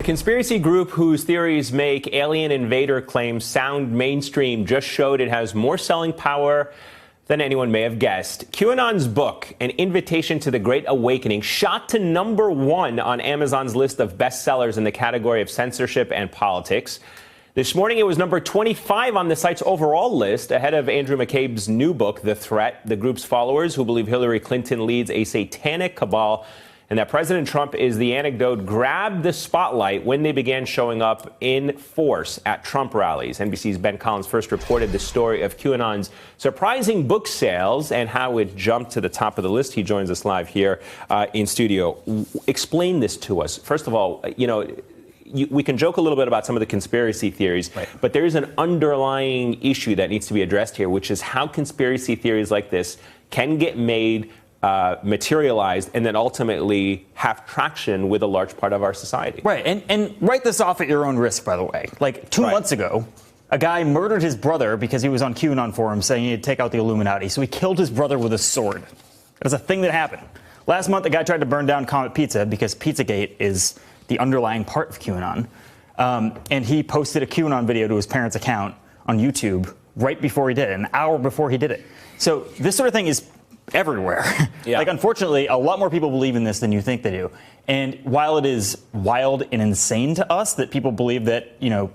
conspiracy group whose theories make alien invader claims sound mainstream just showed it has more selling power than anyone may have guessed. QAnon's book, An Invitation to the Great Awakening, shot to #1 on Amazon's list of bestsellers in the category of censorship and politics. This morning, it was number 25 on the site's overall list, ahead of Andrew McCabe's new book, The Threat. The group's followers, who believe Hillary Clinton leads a satanic cabal and that President Trump is the anecdote, grabbed the spotlight when they began showing up in force at Trump rallies. NBC's Ben Collins first reported the story of QAnon's surprising book sales and how it jumped to the top of the list. He joins us live here in studio. Explain this to us. First of all, we can joke a little bit about some of the conspiracy theories, right, but there is an underlying issue that needs to be addressed here, which is how conspiracy theories like this can get made, materialized, and then ultimately have traction with a large part of our society. Right, and write this off at your own risk, by the way. Like 2 months ago, a guy murdered his brother because he was on QAnon forums saying he'd take out the Illuminati. So he killed his brother with a sword. It was a thing that happened. Last month, a guy tried to burn down Comet Pizza because Pizzagate is the underlying part of QAnon. And he posted a QAnon video to his parents' account on YouTube right before he did it, an hour before he did it. So this sort of thing is everywhere. Yeah. Like, unfortunately, a lot more people believe in this than you think they do. And while it is wild and insane to us that people believe that,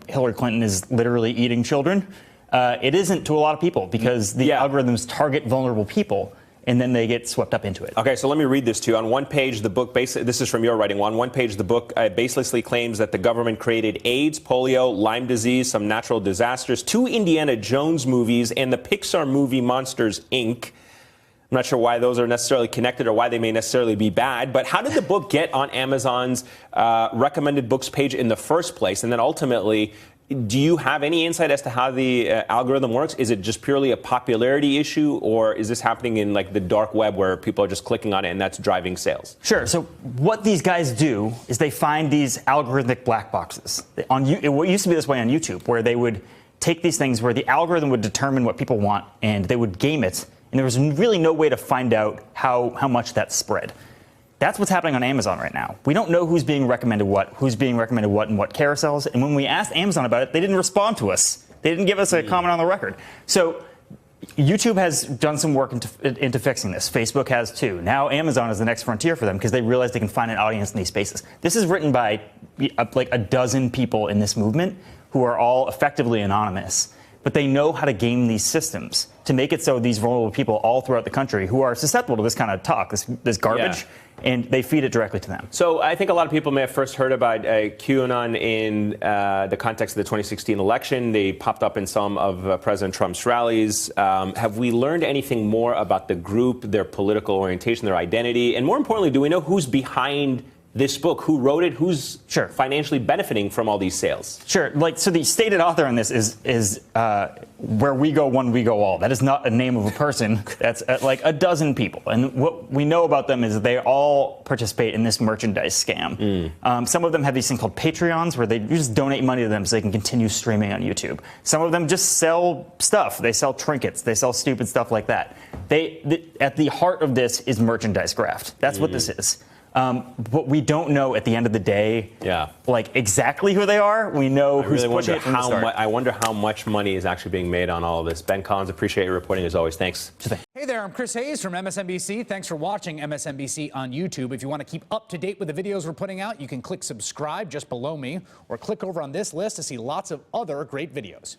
Hillary Clinton is literally eating children, it isn't to a lot of people because the algorithms target vulnerable people, and then they get swept up into it. Okay, so let me read this to you. On one page, the book, this is from your writing. On one page, the book baselessly claims that the government created AIDS, polio, Lyme disease, some natural disasters, 2 Indiana Jones movies, and the Pixar movie Monsters, Inc. I'm not sure why those are necessarily connected or why they may necessarily be bad, but how did the book get on Amazon's recommended books page in the first place? And then ultimately, do you have any insight as to how the algorithm works? Is it just purely a popularity issue, or is this happening in like the dark web where people are just clicking on it and that's driving sales? Sure. So what these guys do is they find these algorithmic black boxes. It used to be this way on YouTube, where they would take these things where the algorithm would determine what people want and they would game it. And there was really no way to find out how much that spread. That's what's happening on Amazon right now. We don't know who's being recommended what in what carousels. And when we asked Amazon about it, they didn't respond to us. They didn't give us a comment on the record. So YouTube has done some work into fixing this. Facebook has too. Now Amazon is the next frontier for them because they realize they can find an audience in these spaces. This is written by like a dozen people in this movement who are all effectively anonymous. But they know how to game these systems to make it so these vulnerable people all throughout the country who are susceptible to this kind of talk, this garbage, and they feed it directly to them. So I think a lot of people may have first heard about QAnon in the context of the 2016 election. They popped up in some of President Trump's rallies. Have we learned anything more about the group, their political orientation, their identity? And more importantly, do we know who's behind this book? Who wrote it? Who's financially benefiting from all these sales? Sure. So the stated author on this is Where We Go, One We Go All. That is not a name of a person. That's like a dozen people. And what we know about them is that they all participate in this merchandise scam. Some of them have these things called Patreons, where they just donate money to them so they can continue streaming on YouTube. Some of them just sell stuff. They sell trinkets. They sell stupid stuff like that. At the heart of this is merchandise graft. That's what this is. But we don't know at the end of the day, like exactly who they are. We know who's pushing it from the start. I wonder how much money is actually being made on all of this. Ben Collins, appreciate your reporting as always. Thanks. Hey there, I'm Chris Hayes from MSNBC. Thanks for watching MSNBC on YouTube. If you want to keep up to date with the videos we're putting out, you can click subscribe just below me, or click over on this list to see lots of other great videos.